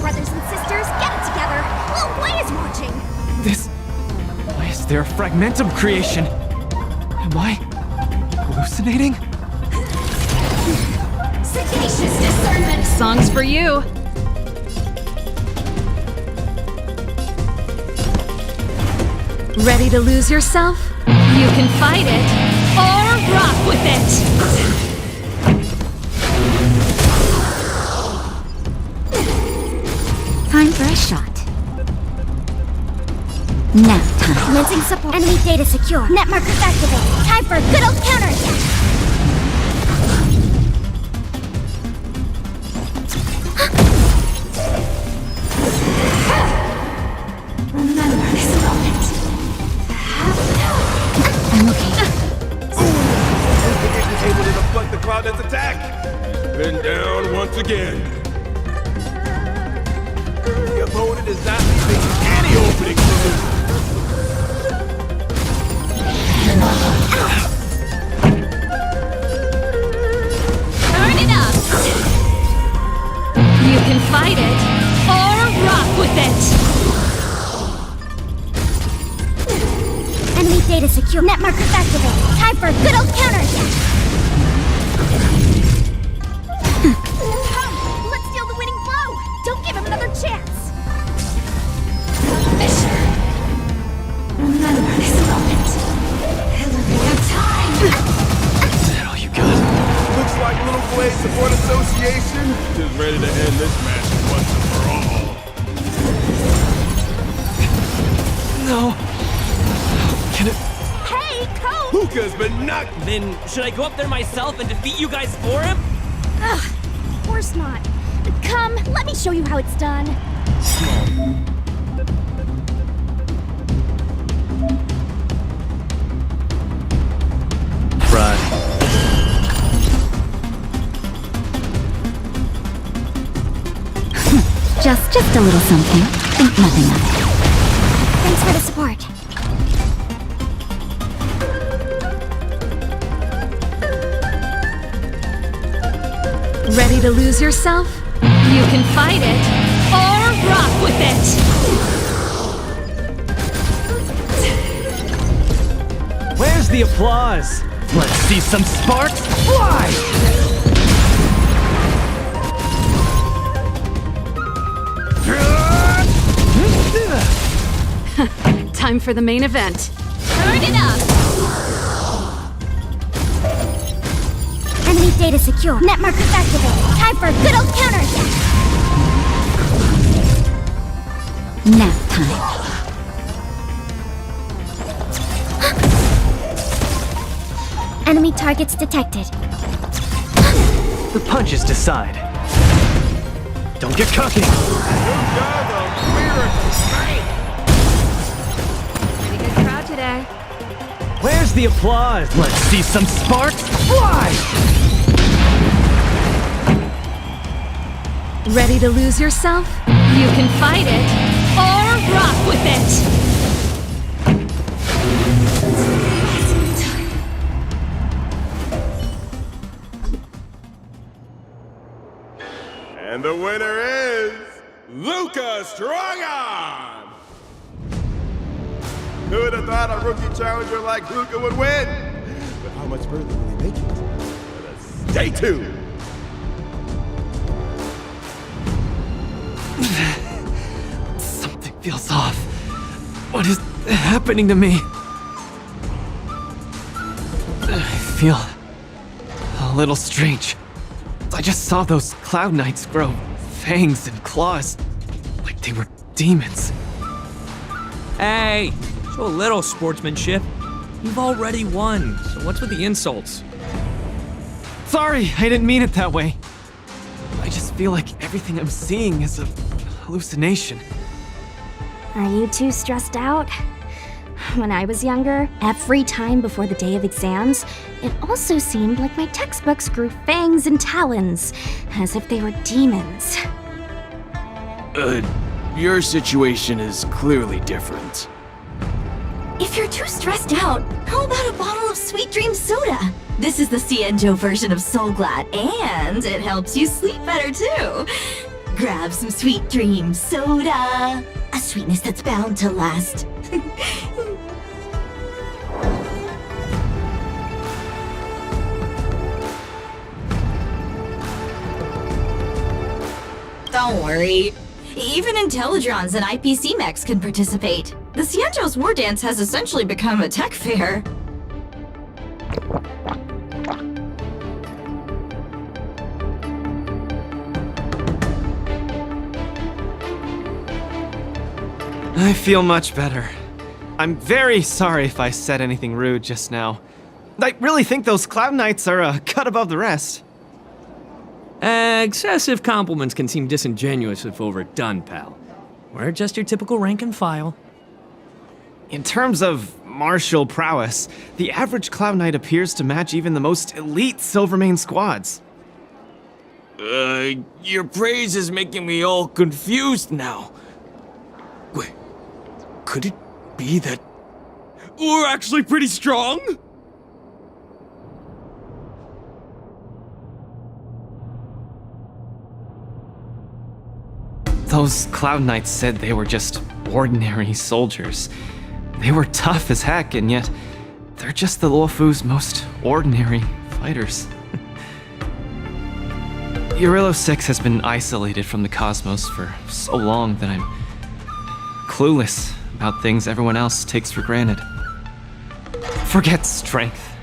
Brothers and sisters, get it together. Lil Gwei is watching. Why is there a fragmentum creation? Am I hallucinating? Sagacious discernment! Songs for you! Ready to lose yourself? You can fight it, or rock with it! Time for a shot. Now time. Commencing support. Enemy data secure. Net markers activated. Time for a good old counterattack. Remember this moment. I'm okay. Luca isn't able to deflect the Cloud Knights attack. Then down once again. The opponent is not leaving any opening for Luca. Turn it up! You can fight it, or rock with it! Enemy data secure. Net markers activated. Time for a good old counterattack. Let's steal the winning blow. Don't give him another chance. Support Association is ready to end this match once and for all. No. Can it? Hey, Coach! Hookah's been knocked. Then should I go up there myself and defeat you guys for him? Ugh, of course not. Come, let me show you how it's done. Right. Just a little something. Think nothing of it. Thanks for the support. Ready to lose yourself? You can fight it or rock with it! Where's the applause? Let's see some sparks fly! Time for the main event. Turn it up! Enemy data secure. Net markers activated. Time for a good old counterattack. Nap time. Enemy targets detected. The punches decide. Don't get cocky. Pretty good crowd today. Where's the applause? Let's see some sparks fly! Ready to lose yourself? You can fight it or rock with it! And the winner is Luca Strongarm! Who would have thought a rookie challenger like Luca would win? But how much further will he make it? Let us stay tuned! Something feels off. What is happening to me? I feel a little strange. I just saw those Cloud Knights grow fangs and claws, like they were demons. Hey, show a little sportsmanship. You've already won, so what's with the insults? Sorry, I didn't mean it that way. I just feel like everything I'm seeing is a hallucination. Are you too stressed out? When I was younger, every time before the day of exams, it also seemed like my textbooks grew fangs and talons, as if they were demons. Your situation is clearly different. If you're too stressed out, how about a bottle of Sweet Dream Soda? This is the Cienjo version of Soul Glad, and it helps you sleep better too. Grab some Sweet Dream Soda, a sweetness that's bound to last. Don't worry. Even Intellitrons and IPC mechs can participate. The Cienjo's War Dance has essentially become a tech fair. I feel much better. I'm very sorry if I said anything rude just now. I really think those Cloud Knights are a cut above the rest. Excessive compliments can seem disingenuous if overdone, pal. We're just your typical rank and file. In terms of martial prowess, the average Cloud Knight appears to match even the most elite Silvermane squads. Your praise is making me all confused now. Wait, could it be that we're actually pretty strong? Those Cloud Knights said they were just ordinary soldiers. They were tough as heck, and yet they're just the Luofu's most ordinary fighters. Urillo 6 has been isolated from the cosmos for so long that I'm clueless about things everyone else takes for granted. Forget strength.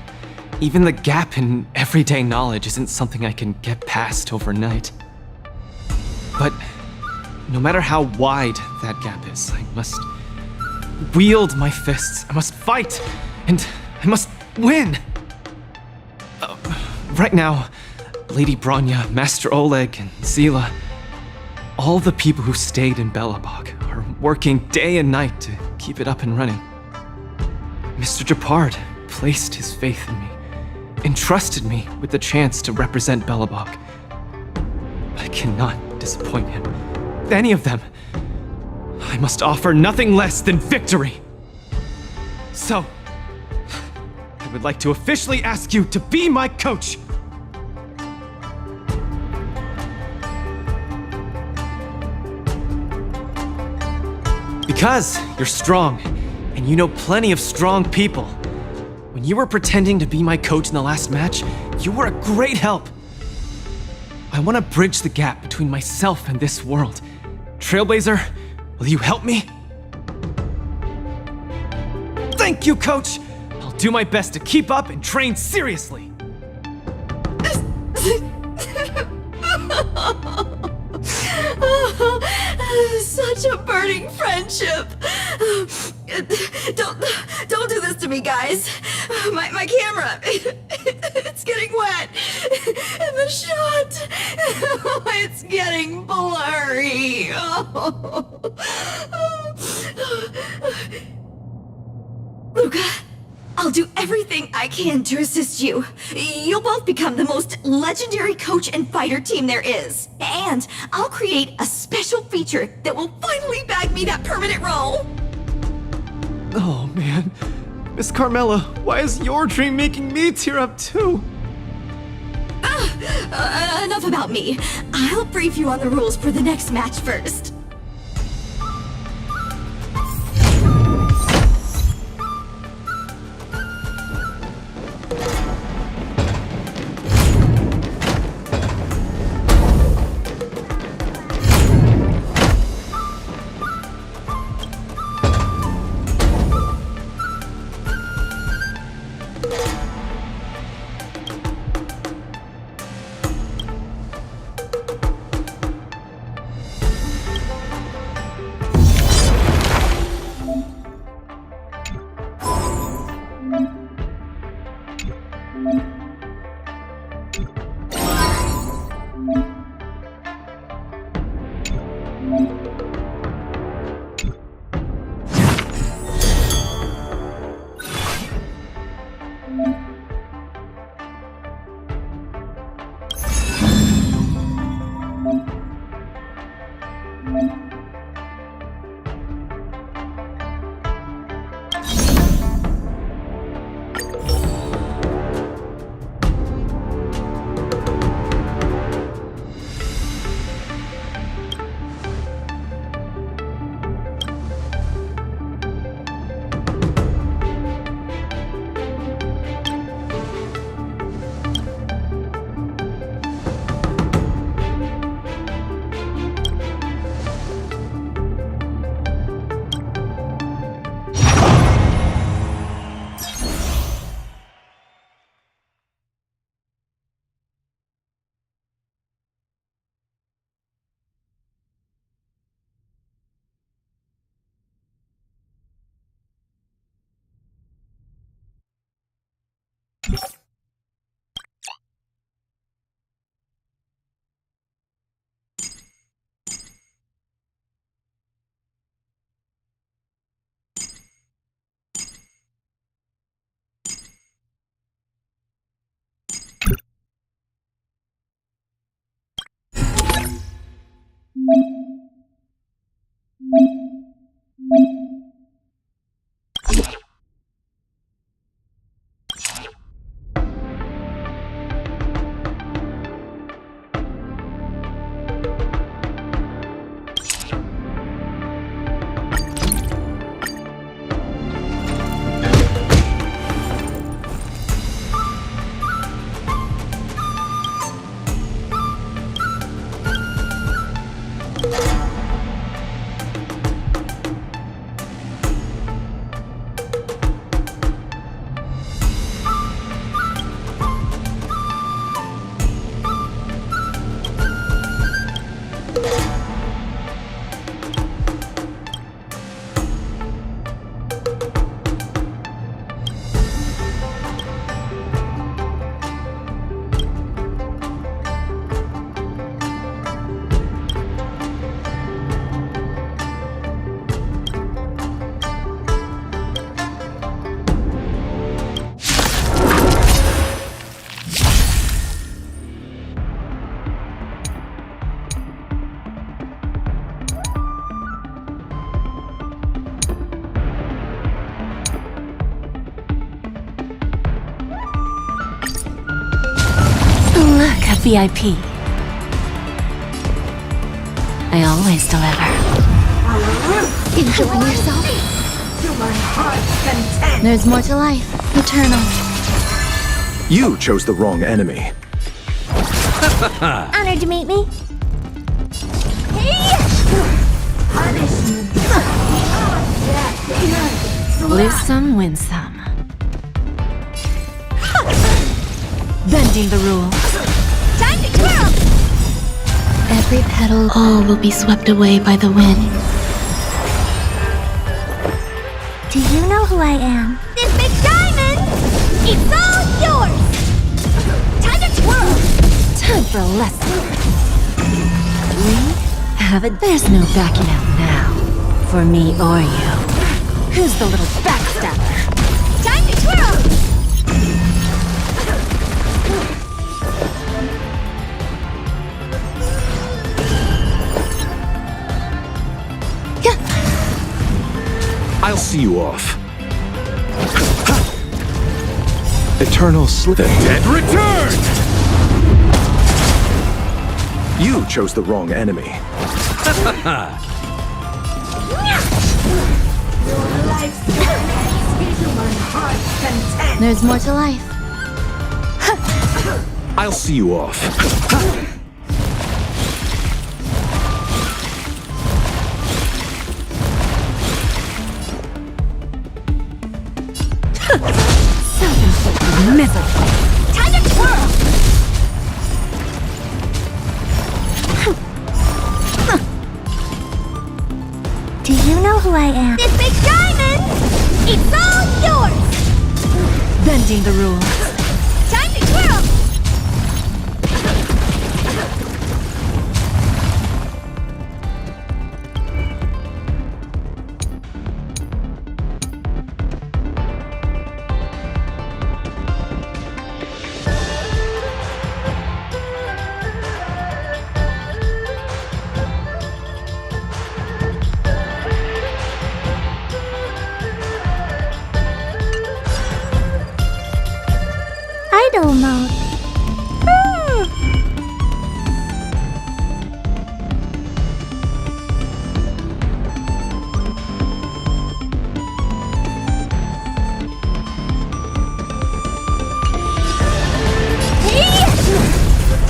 Even the gap in everyday knowledge isn't something I can get past overnight. But no matter how wide that gap is, I must wield my fists. I must fight, and I must win. Right now, Lady Bronya, Master Oleg, and Zila, all the people who stayed in Belobog are working day and night to keep it up and running. Mr. Japard placed his faith in me, entrusted me with the chance to represent Belobog. I cannot disappoint him. Any of them. I must offer nothing less than victory. So, I would like to officially ask you to be my coach. Because you're strong, and you know plenty of strong people. When you were pretending to be my coach in the last match, you were a great help. I want to bridge the gap between myself and this world. Trailblazer, will you help me? Thank you, Coach! I'll do my best to keep up and train seriously. Such a burning friendship. Don't do this to me, guys. My camera, it's getting wet. And the shot, it's getting blurry. Luca, I'll do everything I can to assist you. You'll both become the most legendary coach and fighter team there is. And I'll create a special feature that will finally bag me that permanent role. Oh man, Miss Carmela, why is your dream making me tear up too? Enough about me. I'll brief you on the rules for the next match first. VIP. I always deliver. Enjoying yourself? There's more to life. Eternal. You chose the wrong enemy. Honored to meet me. Lose some, win some. Bending the rules. Time to twirl! Every petal. All will be swept away by the wind. Do you know who I am? This big diamond! It's all yours! Time to twirl! Time for a lesson. We have it. There's no backing out now. For me or you. Who's the little backstabber? Time to twirl! I'll see you off. Eternal slip. The dead return! You chose the wrong enemy. There's more to life. I'll see you off. Self-inflicted misery. Time to twirl! Do you know who I am? This big diamond! It's all yours! Bending the rules. Time to twirl! Idle mode.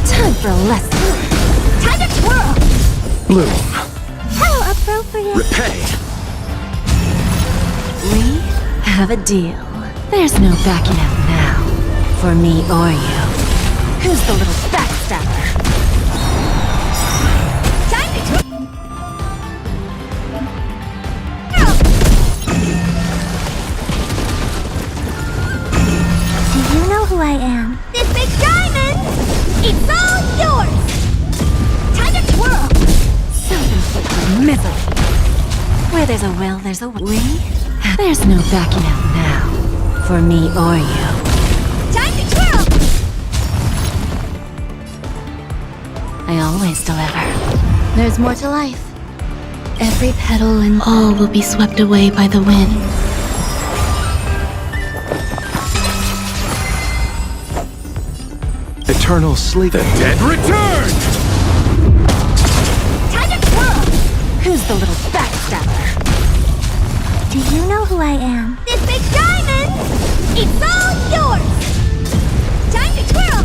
Time for a lesson. Time to twirl! Bloom. How appropriate. Repay. We have a deal. There's no backing out now. For me or you. Who's the little backstabber? Time to twirl! Do you know who I am? This big diamond! It's all yours! Time to twirl! Self-inflicted misery. Where there's a will, there's a we. There's no backing out now. For me or you. Time to twirl! I always deliver. There's more to life. Every petal and all will be swept away by the wind. Eternal sleep. The dead return! Time to twirl! Who's the little backstabber? Do you know who I am? This big diamond! It's all yours! Time to twirl!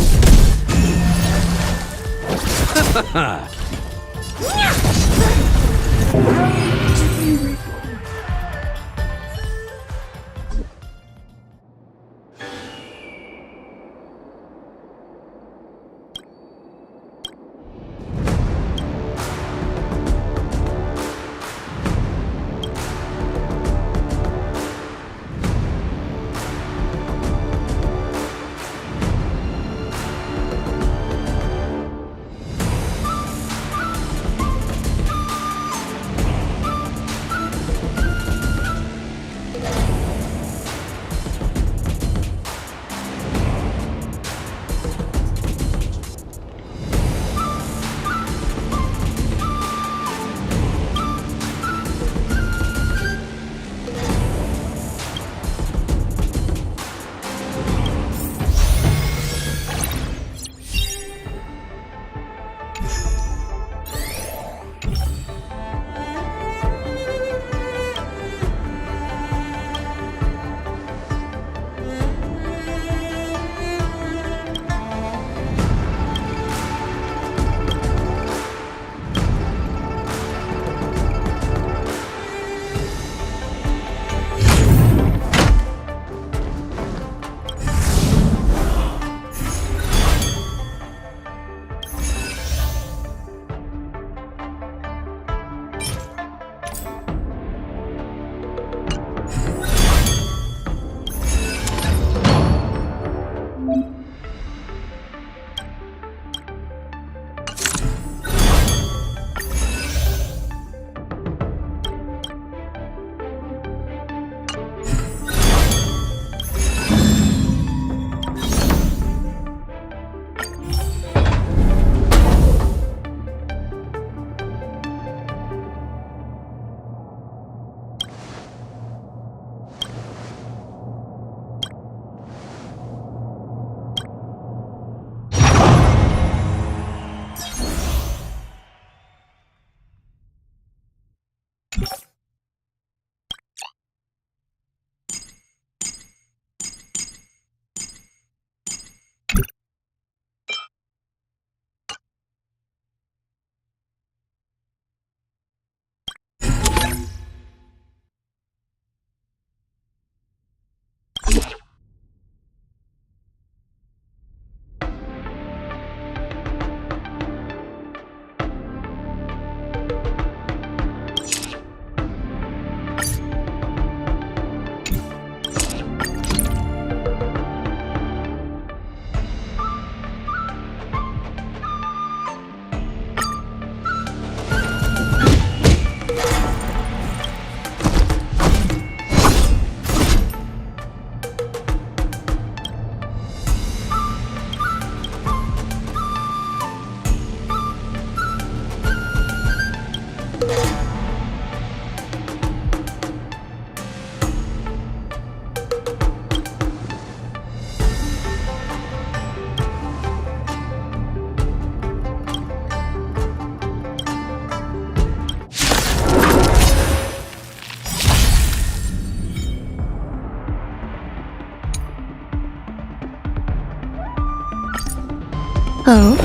Oh?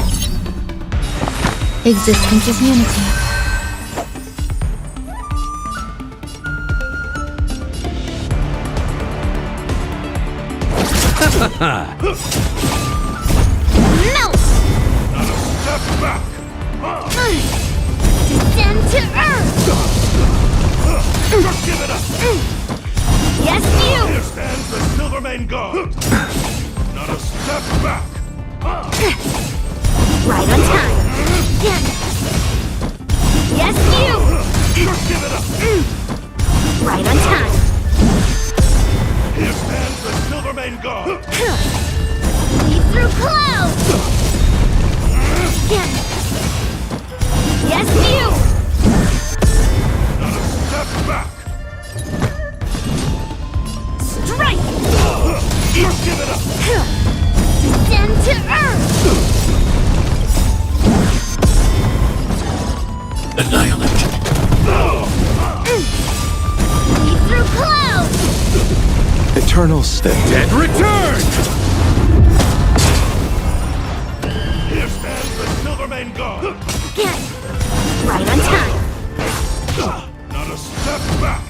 Existence is unity. Melt! Not a step back! Descend to earth! Just give it up! Yes, you! Here stands the Silvermane God! Not a step back! Right on time! Yes, you! Just give it up! Right on time! Here stands the Silvermane God! Lead through clouds! Yes, you! Not a step back! Strike! Just give it up! Descend to earth! Annihilation. Lead through clouds! Eternals. The dead return! Here stands the Silvermane God! Right on time! Not a step back!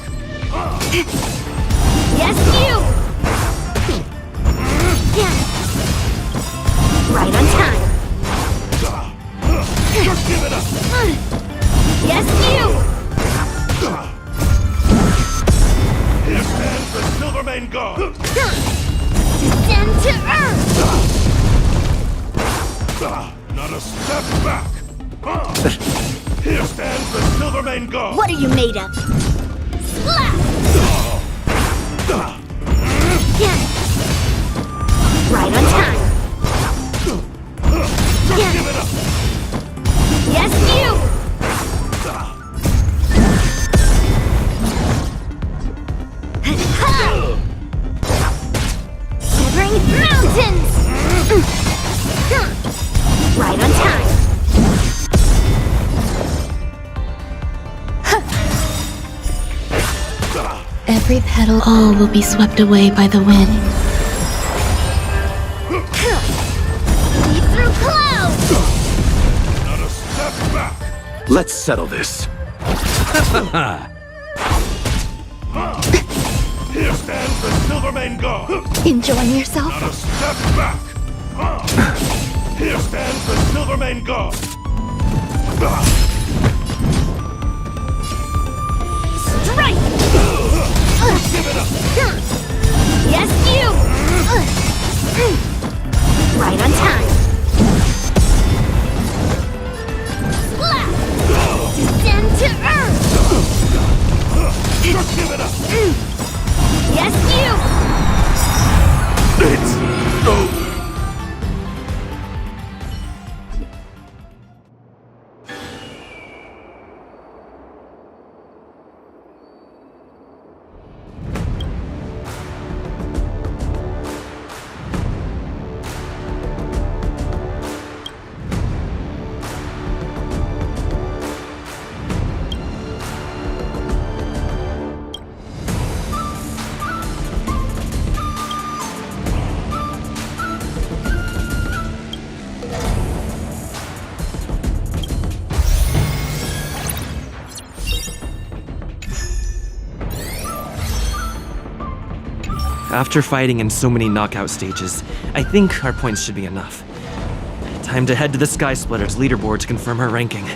Yes, you! Right on time! Just give it up! Yes, you! Here stands the Silvermane God! Descend to earth! Not a step back! Here stands the Silvermane God! What are you made of? Slap! Right on time! Just give it up! Yes, you! Shivering mountains! Right on time! Every petal, all will be swept away by the wind. Lead through clouds! Not a step back! Let's settle this. Here stands the Silvermane God! Enjoying yourself? Not a step back! Here stands the Silvermane God! Strike! Give it up! Yes, you! Right on time! Slap! Descend to earth! Just give it up! Yes, you! It's over! After fighting in so many knockout stages, I think our points should be enough. Time to head to the Sky Splitter's leaderboard to confirm her ranking.